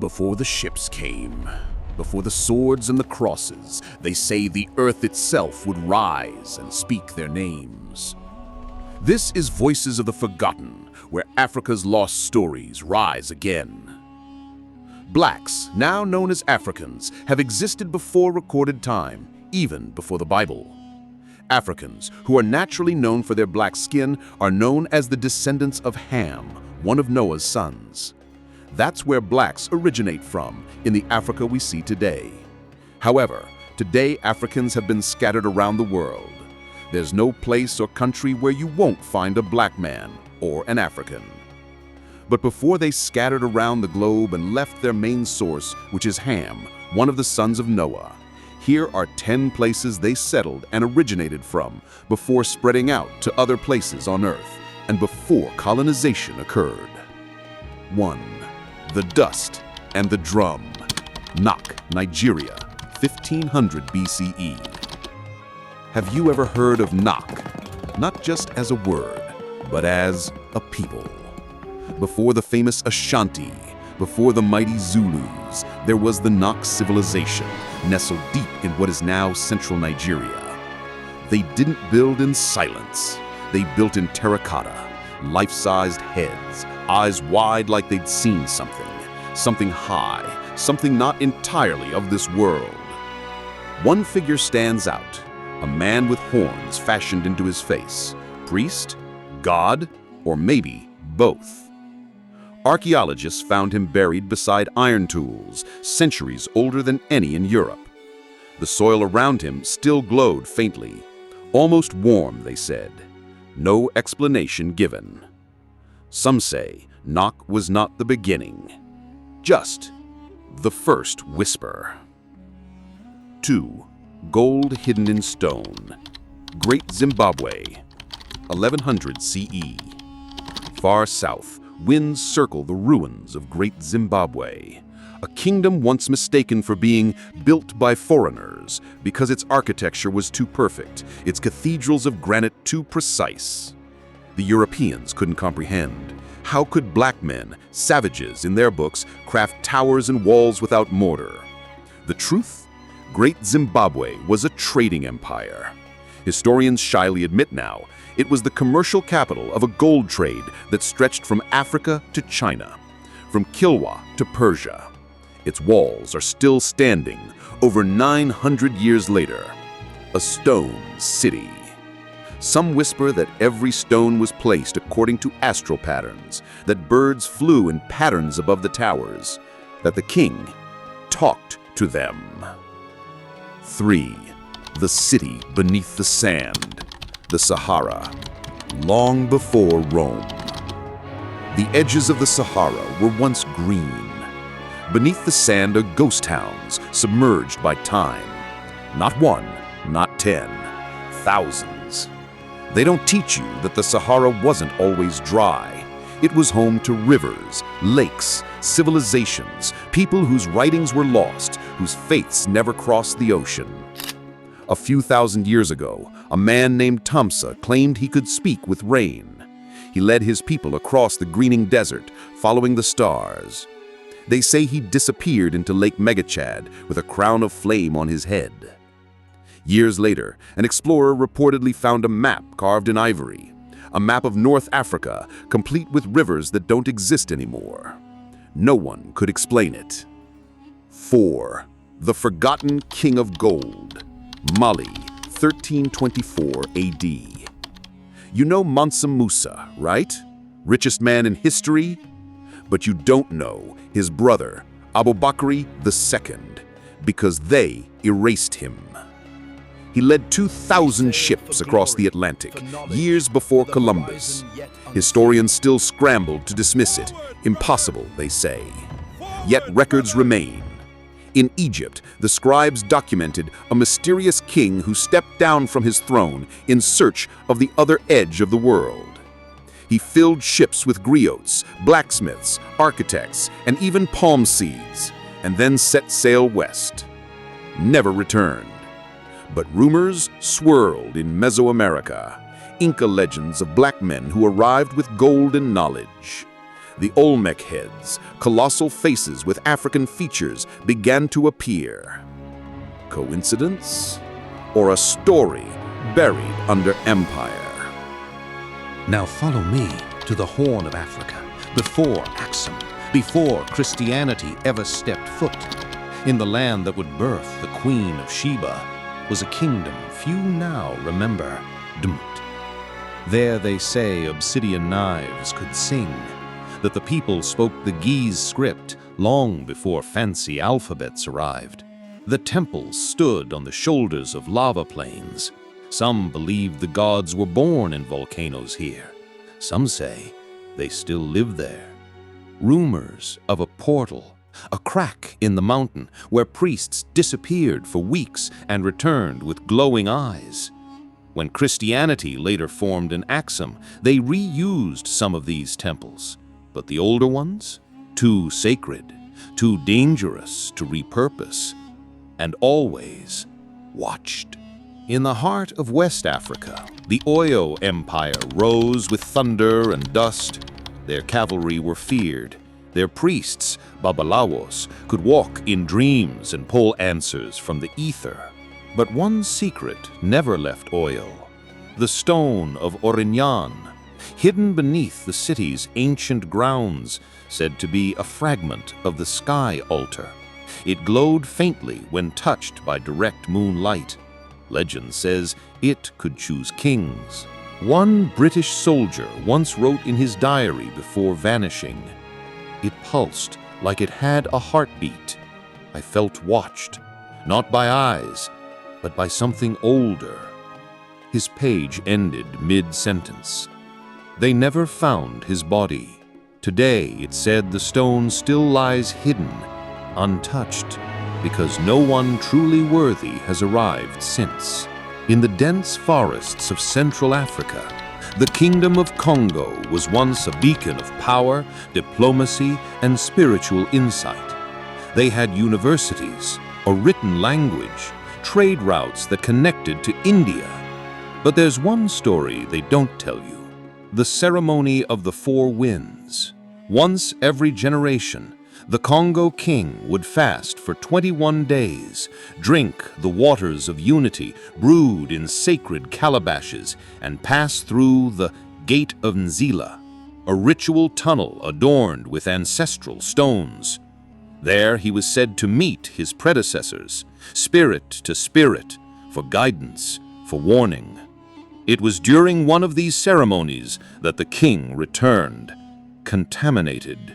Before the ships came, before the swords and the crosses, they say the earth itself would rise and speak their names. This is Voices of the Forgotten, where Africa's lost stories rise again. Blacks, now known as Africans, have existed before recorded time, even before the Bible. Africans, who are naturally known for their black skin, are known as the descendants of Ham, one of Noah's sons. That's where blacks originate from, in the Africa we see today. However, today Africans have been scattered around the world. There's no place or country where you won't find a black man or an African. But before they scattered around the globe and left their main source, which is Ham, one of the sons of Noah, here are 10 places they settled and originated from before spreading out to other places on Earth and before colonization occurred. 1. The Dust and the Drum. Nok, Nigeria, 1500 BCE. Have you ever heard of Nok? Not just as a word, but as a people. Before the famous Ashanti, before the mighty Zulus, there was the Nok civilization, nestled deep in what is now central Nigeria. They didn't build in silence. They built in terracotta, life-sized heads, eyes wide like they'd seen something high, something not entirely of this world. One figure stands out, a man with horns fashioned into his face. Priest? God? Or maybe both. Archaeologists found him buried beside iron tools, centuries older than any in Europe. The soil around him still glowed faintly, almost warm, they said. No explanation given. Some say Nok was not the beginning, just the first whisper. 2. Gold hidden in stone. Great Zimbabwe, 1100 CE. Far south, winds circle the ruins of Great Zimbabwe, a kingdom once mistaken for being built by foreigners because its architecture was too perfect, its cathedrals of granite too precise. The Europeans couldn't comprehend. How could black men, savages in their books, craft towers and walls without mortar? The truth? Great Zimbabwe was a trading empire. Historians shyly admit now, it was the commercial capital of a gold trade that stretched from Africa to China, from Kilwa to Persia. Its walls are still standing over 900 years later. A stone city. Some whisper that every stone was placed according to astral patterns, that birds flew in patterns above the towers, that the king talked to them. 3. The city beneath the sand, the Sahara, long before Rome. The edges of the Sahara were once green. Beneath the sand are ghost towns submerged by time. Not one, not 10, thousands. They don't teach you that the Sahara wasn't always dry. It was home to rivers, lakes, civilizations, people whose writings were lost, whose faiths never crossed the ocean. A few thousand years ago, a man named Tamsa claimed he could speak with rain. He led his people across the greening desert, following the stars. They say he disappeared into Lake Megachad with a crown of flame on his head. Years later, an explorer reportedly found a map carved in ivory, a map of North Africa, complete with rivers that don't exist anymore. No one could explain it. 4. The Forgotten King of Gold, Mali, 1324 AD. You know Mansa Musa, right? Richest man in history? But you don't know his brother, Abubakar II, because they erased him. He led 2,000 ships across the Atlantic, years before Columbus. Historians still scrambled to dismiss it. Impossible, they say. Yet records remain. In Egypt, the scribes documented a mysterious king who stepped down from his throne in search of the other edge of the world. He filled ships with griots, blacksmiths, architects, and even palm seeds, and then set sail west. Never returned. But rumors swirled in Mesoamerica, Inca legends of black men who arrived with gold and knowledge. the Olmec heads, colossal faces with African features, began to appear. Coincidence? Or a story buried under empire? Now follow me to the Horn of Africa, before Axum, before Christianity ever stepped foot. In the land that would birth the Queen of Sheba was a kingdom few now remember, Dmut. There they say obsidian knives could sing, that the people spoke the Giz script long before fancy alphabets arrived. The temples stood on the shoulders of lava plains. Some believed the gods were born in volcanoes here. Some say they still live there. Rumors of a portal, a crack in the mountain where priests disappeared for weeks and returned with glowing eyes. When Christianity later formed in Axum, they reused some of these temples, but the older ones, too sacred, too dangerous to repurpose, and always watched. In the heart of West Africa, the Oyo Empire rose with thunder and dust. Their cavalry were feared. Their priests, Babalawos, could walk in dreams and pull answers from the ether. But one secret never left Oyo: the stone of Orignan, hidden beneath the city's ancient grounds, said to be a fragment of the sky altar. It glowed faintly when touched by direct moonlight. Legend says it could choose kings. One British soldier once wrote in his diary before vanishing, "It pulsed like it had a heartbeat. I felt watched, not by eyes, but by something older." His page ended mid-sentence. They never found his body. Today, it said, the stone still lies hidden, untouched, because no one truly worthy has arrived since. In the dense forests of Central Africa, the Kingdom of Kongo was once a beacon of power, diplomacy, and spiritual insight. They had universities, a written language, trade routes that connected to India. But there's one story they don't tell you: the ceremony of the four winds. Once every generation, the Kongo king would fast for 21 days, drink the waters of unity brewed in sacred calabashes, and pass through the Gate of Nzila, a ritual tunnel adorned with ancestral stones. There he was said to meet his predecessors, spirit to spirit, for guidance, for warning. It was during one of these ceremonies that the king returned, contaminated.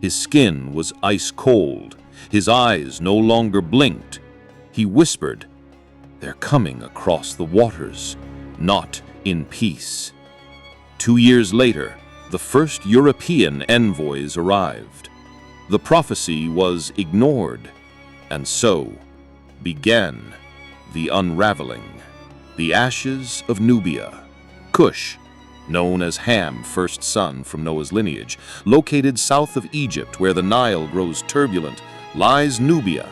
His skin was ice cold. His eyes no longer blinked. He whispered, "They're coming across the waters, not in peace." 2 years later, the first European envoys arrived. The prophecy was ignored, and so began the unraveling. The ashes of Nubia, Kush, known as Ham, first son from Noah's lineage, located south of Egypt where the Nile grows turbulent, lies Nubia,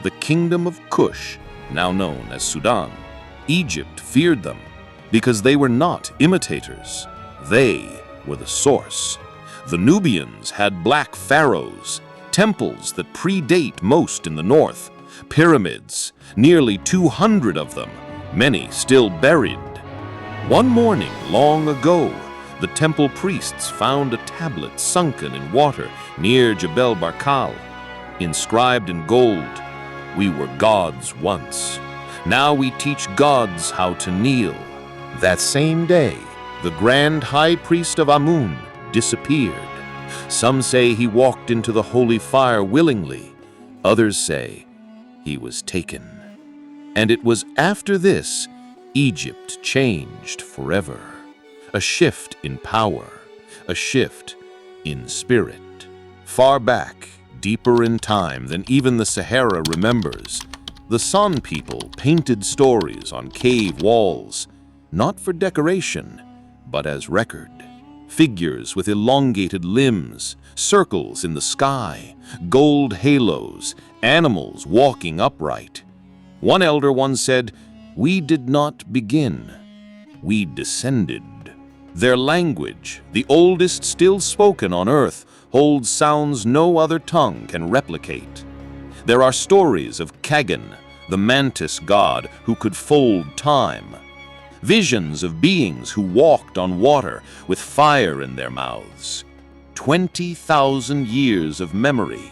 the kingdom of Kush, now known as Sudan. Egypt feared them because they were not imitators. They were the source. The Nubians had black pharaohs, temples that predate most in the north, pyramids, nearly 200 of them, many still buried. One morning, long ago, the temple priests found a tablet sunken in water near Jebel Barkal, inscribed in gold, "We were gods once. Now we teach gods how to kneel." That same day, the grand high priest of Amun disappeared. Some say he walked into the holy fire willingly. Others say he was taken. And it was after this Egypt changed forever. A shift in power, a shift in spirit. Far back, deeper in time than even the Sahara remembers, the San people painted stories on cave walls, not for decoration, but as record. Figures with elongated limbs, circles in the sky, gold halos, animals walking upright. One elder once said, "We did not begin, we descended." Their language, the oldest still spoken on Earth, holds sounds no other tongue can replicate. There are stories of Kagan, the mantis god who could fold time. Visions of beings who walked on water with fire in their mouths. 20,000 years of memory,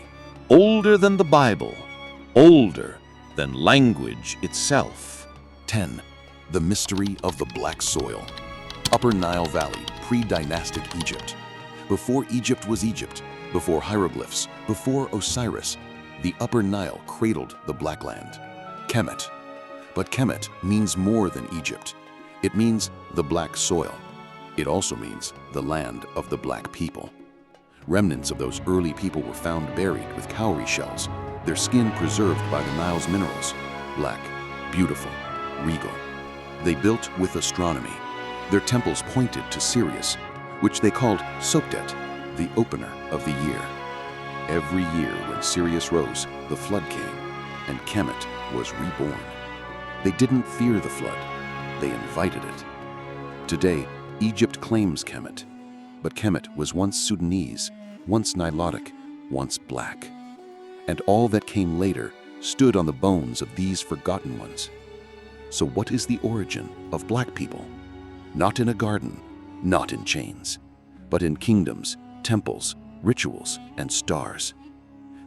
older than the Bible, older than language itself. 10. The mystery of the black soil. Upper Nile Valley, pre-dynastic Egypt. Before Egypt was Egypt, before hieroglyphs, before Osiris, the Upper Nile cradled the Black Land. Kemet. But Kemet means more than Egypt. It means the black soil. It also means the land of the black people. Remnants of those early people were found buried with cowrie shells, their skin preserved by the Nile's minerals. Black, beautiful, regal. They built with astronomy. Their temples pointed to Sirius, which they called Sopdet, the opener of the year. Every year when Sirius rose, the flood came, and Kemet was reborn. They didn't fear the flood, they invited it. Today, Egypt claims Kemet, but Kemet was once Sudanese, once Nilotic, once black. And all that came later stood on the bones of these forgotten ones. So what is the origin of black people? Not in a garden, not in chains, but in kingdoms, temples, rituals, and stars.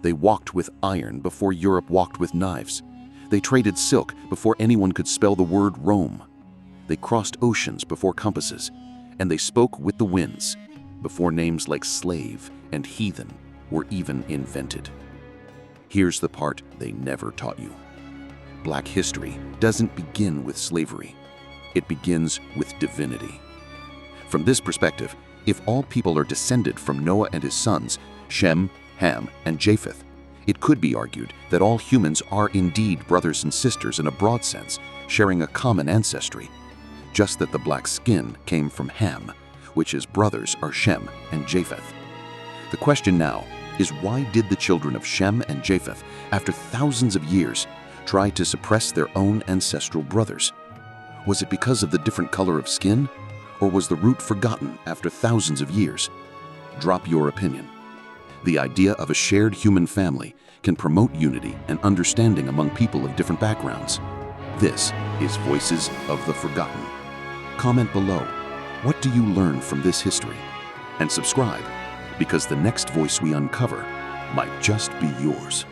They walked with iron before Europe walked with knives. They traded silk before anyone could spell the word Rome. They crossed oceans before compasses, and they spoke with the winds before names like slave and heathen were even invented. Here's the part they never taught you. Black history doesn't begin with slavery. It begins with divinity. From this perspective, if all people are descended from Noah and his sons, Shem, Ham, and Japheth, it could be argued that all humans are indeed brothers and sisters in a broad sense, sharing a common ancestry. Just that the black skin came from Ham, which his brothers are Shem and Japheth. The question now is, why did the children of Shem and Japheth, after thousands of years, try to suppress their own ancestral brothers? Was it because of the different color of skin? Or was the root forgotten after thousands of years? Drop your opinion. The idea of a shared human family can promote unity and understanding among people of different backgrounds. This is Voices of the Forgotten. Comment below, what do you learn from this history? And subscribe, because the next voice we uncover might just be yours.